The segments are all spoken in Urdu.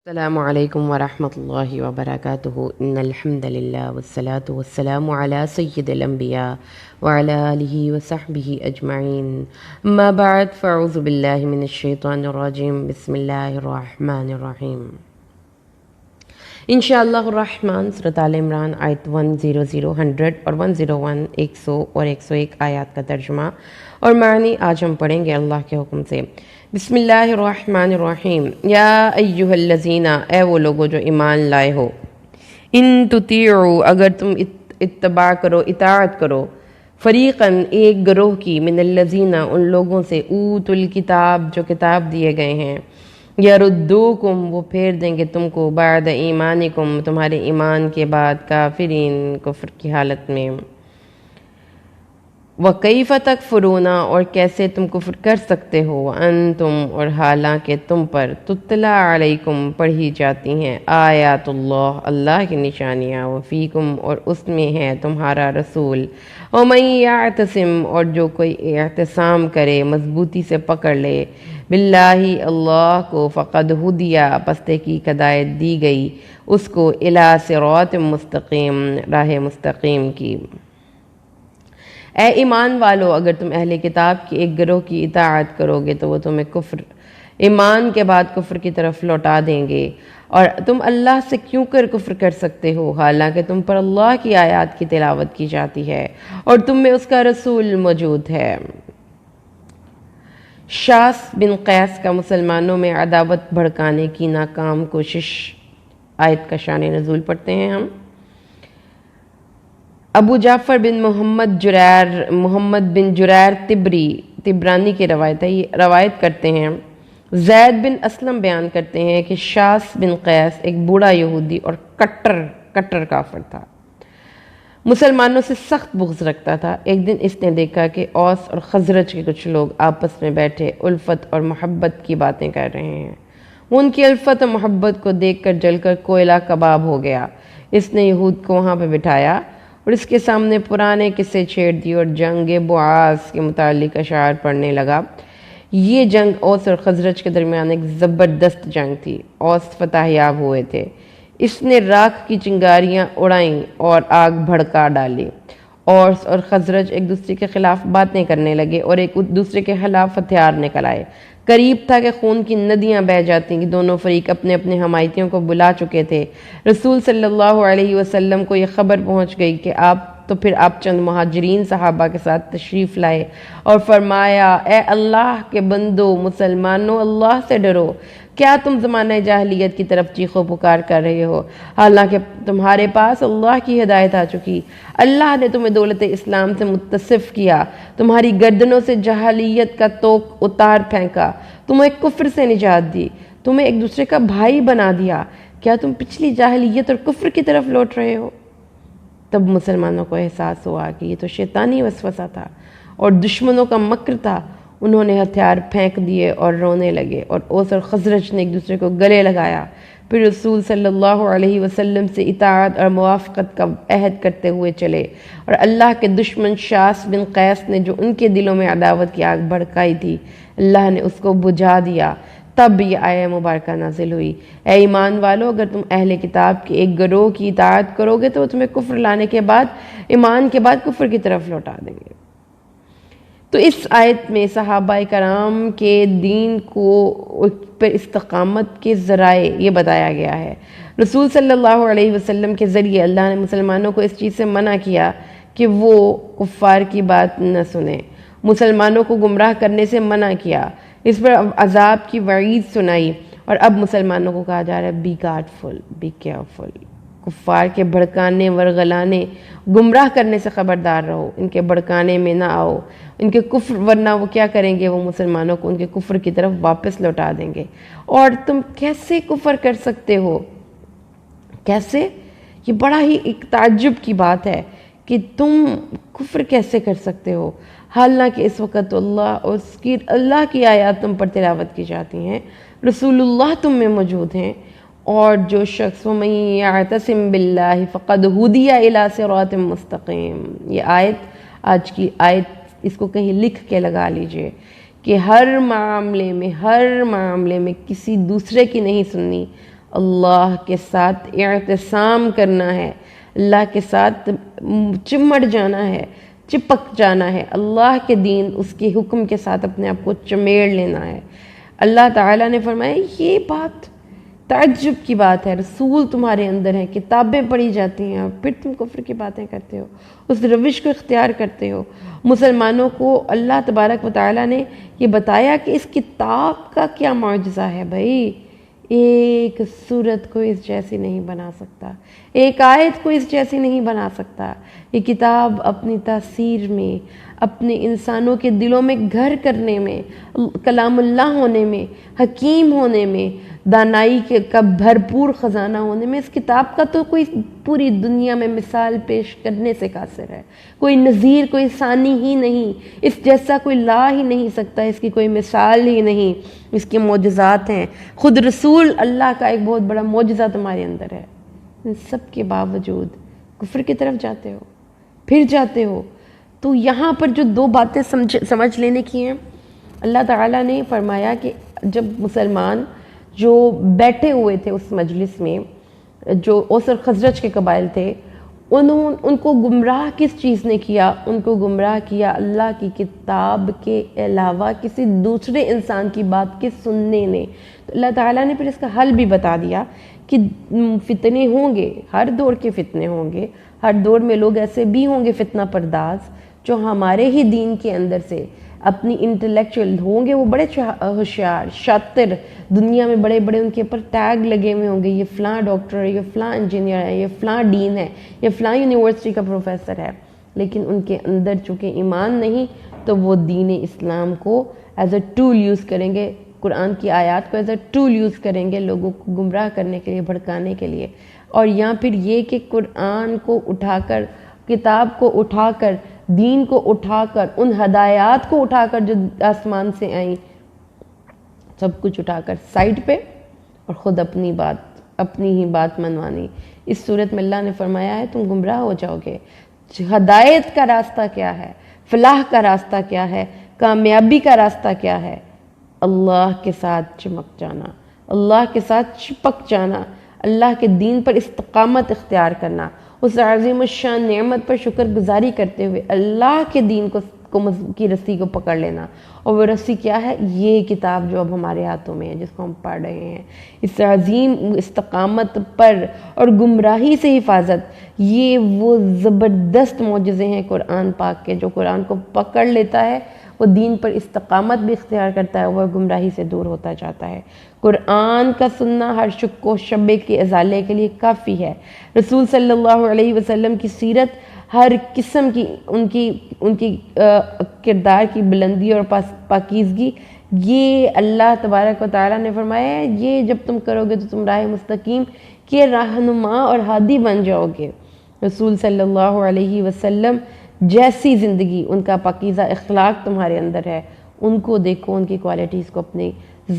السلام علیکم ورحمۃ اللہ وبرکاتہ ان الحمد للہ والصلاة والسلام علی سید الانبیاء وعلی آلہ وصحبہ اجمعین اما بعد فاعوذ باللہ من الشیطان الرجیم بسم اللہ الرحمن الرحیم انشاءاللہ الرحمن سورۃ آل عمران آیت 100 100 اور 101 100 اور 101 آیات کا ترجمہ اور معنی آج ہم پڑھیں گے اللہ کے حکم سے۔ بسم اللہ الرحمن الرحیم۔ یا ایہا الذین، اے وہ لوگو جو ایمان لائے ہو، ان تطیعوا، اگر تم اتباع کرو، اطاعت کرو، فریقاً ایک گروہ کی، من الذین، ان لوگوں سے، اوتوا الکتاب، جو کتاب دیے گئے ہیں، یردوکم، وہ پھیر دیں گے تم کو، بعد ایمانکم، تمہارے ایمان کے بعد، کافرین، کفر کی حالت میں۔ وَكَيْفَ تَكْفُرُونَ، اور کیسے تم کفر کر سکتے ہو، وَأَنْتُمْ، اور حالانکہ تم پر، تُتْلَى عَلَيْكُمْ، پڑھی جاتی ہیں، آیات اللہ، اللہ کی نشانیاں، وَفِيكُمْ، اور اس میں ہے تمہارا رسول، وَمَنْ يَعْتَصِمْ، اور جو کوئی اعتصام کرے، مضبوطی سے پکڑ لے، بِاللَّهِ، اللہ کو، فَقَدْ هُدِيَ، پس تحقیق ہدایت دی گئی اس کو، إِلَى صِرَاطٍ مستقیم، راہ مستقیم کی۔ اے ایمان والو، اگر تم اہل کتاب کی ایک گروہ کی اطاعت کرو گے تو وہ تمہیں ایمان کے بعد کفر کی طرف لوٹا دیں گے، اور تم اللہ سے کیوں کفر کر سکتے ہو، حالانکہ تم پر اللہ کی آیات کی تلاوت کی جاتی ہے اور تم میں اس کا رسول موجود ہے۔ شاس بن قیس کا مسلمانوں میں عداوت بھڑکانے کی ناکام کوشش، آیت کا شان نزول پڑھتے ہیں ہم۔ ابو جعفر بن محمد بن جریر تبرانی کی روایت ہے، یہ روایت کرتے ہیں، زید بن اسلم بیان کرتے ہیں کہ شاس بن قیس ایک بوڑھا یہودی اور کٹر کافر تھا، مسلمانوں سے سخت بغض رکھتا تھا۔ ایک دن اس نے دیکھا کہ اوس اور خزرج کے کچھ لوگ آپس میں بیٹھے الفت اور محبت کی باتیں کر رہے ہیں۔ وہ ان کی الفت اور محبت کو دیکھ کر جل کر کوئلہ کباب ہو گیا۔ اس نے یہود کو وہاں پہ بٹھایا اور اس کے سامنے پرانے قصے چھیڑ دی اور جنگ بعاث کے متعلق اشعار پڑھنے لگا۔ یہ جنگ اوس اور خزرج کے درمیان ایک زبردست جنگ تھی۔ اوس فتح یاب ہوئے تھے۔ اس نے راکھ کی چنگاریاں اڑائیں اور آگ بھڑکا ڈالی۔ اوس اور خزرج ایک دوسرے کے خلاف باتیں کرنے لگے اور ایک دوسرے کے خلاف ہتھیار نکل آئے۔ قریب تھا کہ خون کی ندیاں بہہ جاتی کہ دونوں فریق اپنے اپنے حمایتیوں کو بلا چکے تھے۔ رسول صلی اللہ علیہ وسلم کو یہ خبر پہنچ گئی کہ آپ چند مہاجرین صحابہ کے ساتھ تشریف لائے اور فرمایا، اے اللہ کے بندو، مسلمانوں، اللہ سے ڈرو۔ کیا تم زمانہ جاہلیت کی طرف چیخو پکار کر رہے ہو، حالانکہ تمہارے پاس اللہ کی ہدایت آ چکی؟ اللہ نے تمہیں دولت اسلام سے متصف کیا، تمہاری گردنوں سے جاہلیت کا توق اتار پھینکا، تمہیں کفر سے نجات دی، تمہیں ایک دوسرے کا بھائی بنا دیا۔ کیا تم پچھلی جاہلیت اور کفر کی طرف لوٹ رہے ہو؟ تب مسلمانوں کو احساس ہوا کہ یہ تو شیطانی وسوسہ تھا اور دشمنوں کا مکر تھا۔ انہوں نے ہتھیار پھینک دیے اور رونے لگے، اور اوس اور خزرج نے ایک دوسرے کو گلے لگایا۔ پھر رسول صلی اللہ علیہ وسلم سے اطاعت اور موافقت کا عہد کرتے ہوئے چلے، اور اللہ کے دشمن شاس بن قیس نے جو ان کے دلوں میں عداوت کی آگ بھڑکائی تھی، اللہ نے اس کو بجھا دیا۔ تب یہ آیہ مبارکہ نازل ہوئی، اے ایمان والو، اگر تم اہل کتاب کے ایک گروہ کی اطاعت کرو گے تو وہ تمہیں کفر لانے کے بعد، ایمان کے بعد کفر کی طرف لوٹا دیں گے۔ تو اس آیت میں صحابہ کرام کے دین کو پر استقامت کے ذرائع یہ بتایا گیا ہے۔ رسول صلی اللہ علیہ وسلم کے ذریعے اللہ نے مسلمانوں کو اس چیز سے منع کیا کہ وہ کفار کی بات نہ سنیں، مسلمانوں کو گمراہ کرنے سے منع کیا، اس پر عذاب کی وعید سنائی، اور اب مسلمانوں کو کہا جا رہا ہے بی گارڈفل، بی کیئرفل، کفار کے بھڑکانے ورغلانے گمراہ کرنے سے خبردار رہو، ان کے بھڑکانے میں نہ آؤ، ان کے کفر، ورنہ وہ کیا کریں گے، وہ مسلمانوں کو ان کے کفر کی طرف واپس لوٹا دیں گے۔ اور تم کیسے کفر کر سکتے ہو؟ کیسے؟ یہ بڑا ہی ایک تعجب کی بات ہے کہ تم کفر کیسے کر سکتے ہو، حالانکہ اس وقت اللہ کی آیات تم پر تلاوت کی جاتی ہیں، رسول اللہ تم میں موجود ہیں، اور جو شخص وَمَن يَعْتَصِم بِاللَّهِ فَقَدْ هُدِيَ إِلَى صِرَاطٍ مُسْتَقِيمٍ، یہ آیت، آج کی آیت، اس کو کہیں لکھ کے لگا لیجئے کہ ہر معاملے میں کسی دوسرے کی نہیں سننی، اللہ کے ساتھ اعتصام کرنا ہے، اللہ کے ساتھ چمٹ جانا ہے، چپک جانا ہے، اللہ کے دین، اس کے حکم کے ساتھ اپنے آپ کو چمیڑ لینا ہے۔ اللہ تعالیٰ نے فرمایا یہ بات تعجب کی بات ہے، رسول تمہارے اندر ہیں، کتابیں پڑھی جاتی ہیں، اور پھر تم کفر کی باتیں کرتے ہو، اس روش کو اختیار کرتے ہو۔ مسلمانوں کو اللہ تبارک و تعالیٰ نے یہ بتایا کہ اس کتاب کا کیا معجزہ ہے بھائی، ایک سورت کو اس جیسی نہیں بنا سکتا، ایک آیت کو اس جیسی نہیں بنا سکتا۔ یہ کتاب اپنی تاثیر میں، اپنے انسانوں کے دلوں میں گھر کرنے میں، کلام اللہ ہونے میں، حکیم ہونے میں، دانائی کا بھرپور خزانہ ہونے میں، اس کتاب کا تو کوئی پوری دنیا میں مثال پیش کرنے سے قاصر ہے، کوئی نظیر، کوئی ثانی ہی نہیں، اس جیسا کوئی لا ہی نہیں سکتا، اس کی کوئی مثال ہی نہیں، اس کے معجزات ہیں۔ خود رسول اللہ کا ایک بہت بڑا معجزہ تمہارے اندر ہے، ان سب کے باوجود کفر کی طرف جاتے ہو، پھر جاتے ہو۔ تو یہاں پر جو دو باتیں سمجھ لینے کی ہیں، اللہ تعالیٰ نے فرمایا کہ جب مسلمان جو بیٹھے ہوئے تھے اس مجلس میں، جو اوس اور خزرج کے قبائل تھے، ان کو گمراہ کس چیز نے کیا؟ ان کو گمراہ کیا اللہ کی کتاب کے علاوہ کسی دوسرے انسان کی بات کے سننے نے۔ تو اللہ تعالیٰ نے پھر اس کا حل بھی بتا دیا کہ فتنے ہوں گے، ہر دور کے فتنے ہوں گے، ہر دور میں لوگ ایسے بھی ہوں گے فتنہ پرداز جو ہمارے ہی دین کے اندر سے اپنی انٹلیکچوئل ہوں گے، وہ بڑے ہوشیار شاطر، دنیا میں بڑے بڑے ان کے اوپر ٹیگ لگے ہوئے ہوں گے، یہ فلاں ڈاکٹر ہے، یہ فلاں انجینئر ہے، یہ فلاں ڈین ہے، یہ فلاں یونیورسٹی کا پروفیسر ہے، لیکن ان کے اندر چونکہ ایمان نہیں تو وہ دین اسلام کو ایز اے ٹول یوز کریں گے، قرآن کی آیات کو ایز اے ٹول یوز کریں گے لوگوں کو گمراہ کرنے کے لیے، بھڑکانے کے لیے۔ اور یہاں پھر یہ کہ قرآن کو اٹھا کر، کتاب کو اٹھا کر، دین کو اٹھا کر، ان ہدایات کو اٹھا کر جو آسمان سے آئیں، سب کچھ اٹھا کر سائٹ پہ، اور خود اپنی ہی بات منوانی۔ اس صورت میں اللہ نے فرمایا ہے تم گمراہ ہو جاؤ گے۔ ہدایت کا راستہ کیا ہے؟ فلاح کا راستہ کیا ہے؟ کامیابی کا راستہ کیا ہے؟ اللہ کے ساتھ چمک جانا، اللہ کے ساتھ چپک جانا، اللہ کے دین پر استقامت اختیار کرنا، اس عظیم الشان نعمت پر شکر گزاری کرتے ہوئے اللہ کے دین کی رسی کو پکڑ لینا۔ اور وہ رسی کیا ہے؟ یہ کتاب جو اب ہمارے ہاتھوں میں ہے، جس کو ہم پڑھ رہے ہیں۔ اس عظیم استقامت پر اور گمراہی سے حفاظت، یہ وہ زبردست معجزے ہیں قرآن پاک کے، جو قرآن کو پکڑ لیتا ہے وہ دین پر استقامت بھی اختیار کرتا ہے، وہ گمراہی سے دور ہوتا جاتا ہے۔ قرآن کا سننا ہر شک و شبے کے ازالے کے لیے کافی ہے۔ رسول صلی اللہ علیہ وسلم کی سیرت، ہر قسم کی ان کی کردار کی بلندی اور پاکیزگی، یہ اللہ تبارک و تعالیٰ نے فرمایا ہے یہ جب تم کرو گے تو تم راہ مستقیم کے رہنما اور ہادی بن جاؤ گے۔ رسول صلی اللہ علیہ وسلم جیسی زندگی، ان کا پاکیزہ اخلاق تمہارے اندر ہے، ان کو دیکھو، ان کی کوالٹیز کو اپنی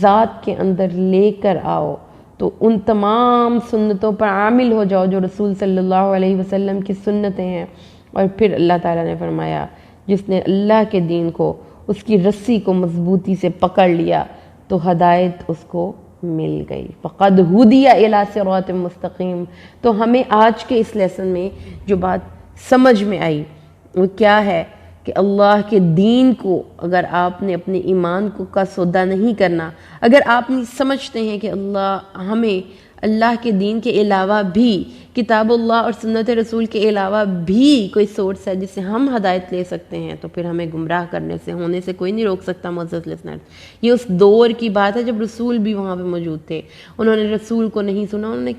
ذات کے اندر لے کر آؤ، تو ان تمام سنتوں پر عامل ہو جاؤ جو رسول صلی اللہ علیہ وسلم کی سنتیں ہیں۔ اور پھر اللہ تعالیٰ نے فرمایا جس نے اللہ کے دین کو، اس کی رسی کو مضبوطی سے پکڑ لیا تو ہدایت اس کو مل گئی۔ فقد ہدی الی صراط مستقیم۔ تو ہمیں آج کے اس لیسن میں جو بات سمجھ میں آئی وہ کیا ہے کہ اللہ کے دین کو اگر آپ نے اپنے ایمان کا سودا نہیں کرنا، اگر آپ نہیں سمجھتے ہیں کہ ہمیں اللہ کے دین کے علاوہ بھی، کتاب اللہ اور سنت رسول کے علاوہ بھی کوئی سورس ہے جس سے ہم ہدایت لے سکتے ہیں، تو پھر ہمیں گمراہ کرنے سے، ہونے سے کوئی نہیں روک سکتا۔ معزز لسنر، یہ اس دور کی بات ہے جب رسول بھی وہاں پہ موجود تھے، انہوں نے رسول کو نہیں سنا، انہوں نے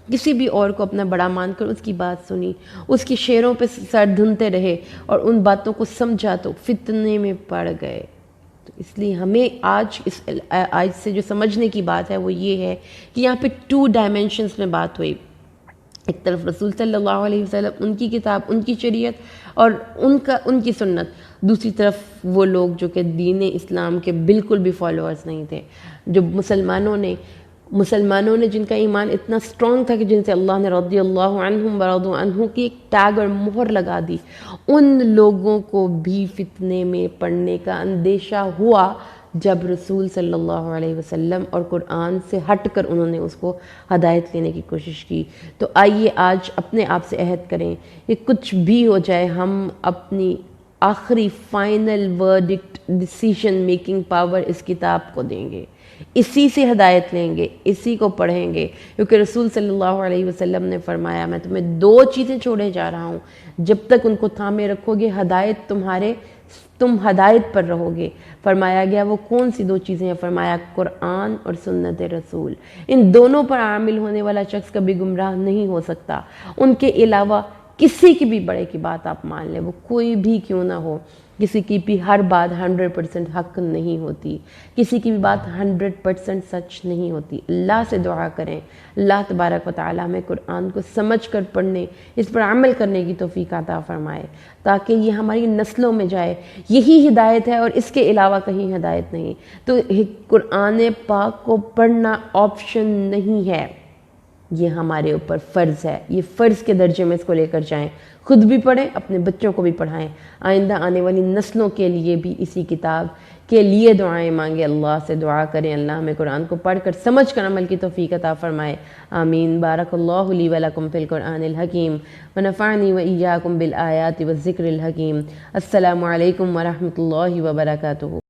کسی بھی اور کو اپنا بڑا مان کر اس کی بات سنی، اس کی شعروں پہ سر دھنتے رہے اور ان باتوں کو سمجھا تو فتنے میں پڑ گئے۔ تو اس لیے ہمیں آج سے جو سمجھنے کی بات ہے وہ یہ ہے کہ یہاں پہ 2 ڈائمینشنز میں بات ہوئی، ایک طرف رسول صلی اللہ علیہ وسلم، ان کی کتاب، ان کی شریعت اور ان کی سنت، دوسری طرف وہ لوگ جو کہ دین اسلام کے بالکل بھی فالوورز نہیں تھے، جو مسلمانوں نے جن کا ایمان اتنا سٹرونگ تھا کہ جن سے اللہ نے رضی اللہ عنہم ورضوا عنہ کی ایک ٹیگ اور مہر لگا دی، ان لوگوں کو بھی فتنے میں پڑنے کا اندیشہ ہوا جب رسول صلی اللہ علیہ وسلم اور قرآن سے ہٹ کر انہوں نے اس کو ہدایت لینے کی کوشش کی۔ تو آئیے آج اپنے آپ سے عہد کریں کہ کچھ بھی ہو جائے ہم اپنی آخری final verdict decision making power اس کتاب کو دیں گے، اسی سے ہدایت لیں گے، اسی کو پڑھیں گے، کیونکہ رسول صلی اللہ علیہ وسلم نے فرمایا میں تمہیں 2 چیزیں چھوڑے جا رہا ہوں، جب تک ان کو تھامے رکھو گے تم ہدایت پر رہو گے۔ فرمایا گیا وہ کون سی 2 چیزیں ہیں؟ فرمایا قرآن اور سنت رسول۔ ان دونوں پر عامل ہونے والا شخص کبھی گمراہ نہیں ہو سکتا۔ ان کے علاوہ کسی کی بھی بڑے کی بات آپ مان لیں، وہ کوئی بھی کیوں نہ ہو، کسی کی بھی ہر بات 100% حق نہیں ہوتی، کسی کی بھی بات 100% سچ نہیں ہوتی۔ اللہ سے دعا کریں اللہ تبارک و تعالی ہمیں قرآن کو سمجھ کر پڑھنے، اس پر عمل کرنے کی توفیق عطا فرمائے، تاکہ یہ ہماری نسلوں میں جائے۔ یہی ہدایت ہے اور اس کے علاوہ کہیں ہدایت نہیں۔ تو قرآن پاک کو پڑھنا آپشن نہیں ہے، یہ ہمارے اوپر فرض ہے، یہ فرض کے درجے میں اس کو لے کر جائیں، خود بھی پڑھیں، اپنے بچوں کو بھی پڑھائیں، آئندہ آنے والی نسلوں کے لیے بھی اسی کتاب کے لیے دعائیں مانگیں، اللہ سے دعا کریں اللہ ہمیں قرآن کو پڑھ کر سمجھ کر عمل کی توفیق عطا فرمائے، آمین۔ بارک اللہ لی ولکم فی القرآن الحکیم ونفعنی وإیاکم بالآیات والذکر الحکیم۔ السلام علیکم ورحمۃ اللہ وبرکاتہ۔